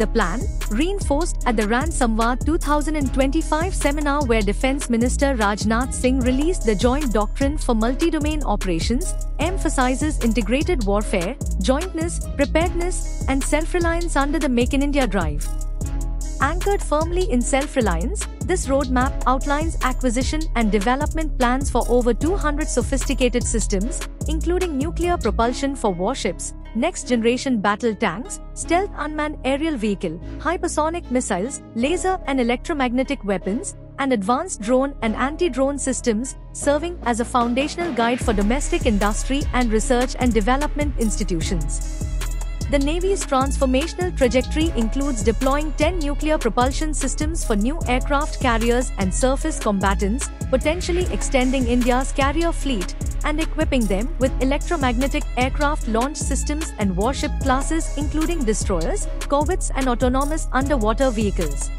The plan, reinforced at the RAN Samvad 2025 seminar where Defence Minister Rajnath Singh released the Joint Doctrine for Multi-Domain Operations, emphasizes integrated warfare, jointness, preparedness, and self-reliance under the Make in India drive. Anchored firmly in self-reliance, this roadmap outlines acquisition and development plans for over 200 sophisticated systems, including nuclear propulsion for warships, next-generation battle tanks, stealth unmanned aerial vehicle, hypersonic missiles, laser and electromagnetic weapons, and advanced drone and anti-drone systems, serving as a foundational guide for domestic industry and research and development institutions. The Navy's transformational trajectory includes deploying 10 nuclear propulsion systems for new aircraft carriers and surface combatants, potentially extending India's carrier fleet, and equipping them with electromagnetic aircraft launch systems and warship classes including destroyers, corvettes and autonomous underwater vehicles.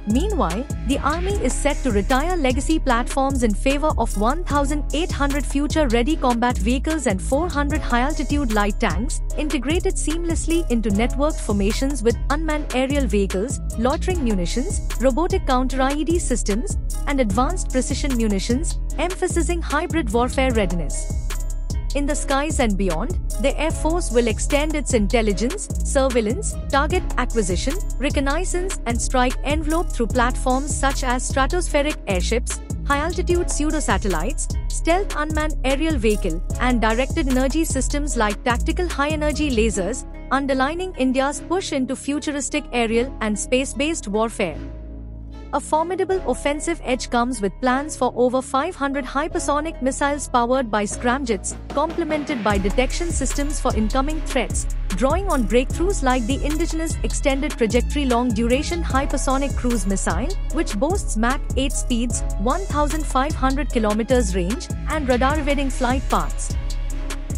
Meanwhile, the Army is set to retire legacy platforms in favor of 1,800 future-ready combat vehicles and 400 high-altitude light tanks, integrated seamlessly into networked formations with unmanned aerial vehicles, loitering munitions, robotic counter-IED systems, and advanced precision munitions, emphasizing hybrid warfare readiness. In the skies and beyond, the Air Force will extend its intelligence, surveillance, target acquisition, reconnaissance and strike envelope through platforms such as stratospheric airships, high-altitude pseudo-satellites, stealth unmanned aerial vehicle, and directed energy systems like tactical high-energy lasers, underlining India's push into futuristic aerial and space-based warfare. A formidable offensive edge comes with plans for over 500 hypersonic missiles powered by scramjets, complemented by detection systems for incoming threats, drawing on breakthroughs like the indigenous Extended Trajectory Long Duration Hypersonic Cruise Missile, which boasts Mach 8 speeds, 1,500 km range, and radar-evading flight paths.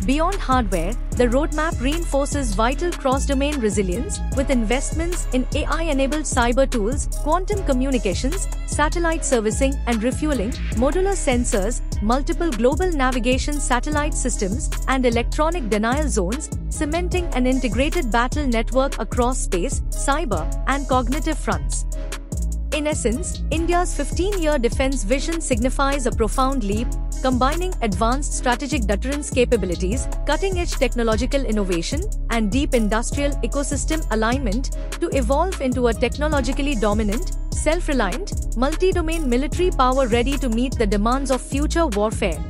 Beyond hardware, the roadmap reinforces vital cross-domain resilience with investments in AI-enabled cyber tools, quantum communications, satellite servicing and refueling, modular sensors, multiple global navigation satellite systems, and electronic denial zones, cementing an integrated battle network across space, cyber, and cognitive fronts. In essence, India's 15-year defense vision signifies a profound leap, combining advanced strategic deterrence capabilities, cutting-edge technological innovation, and deep industrial ecosystem alignment to evolve into a technologically dominant, self-reliant, multi-domain military power ready to meet the demands of future warfare.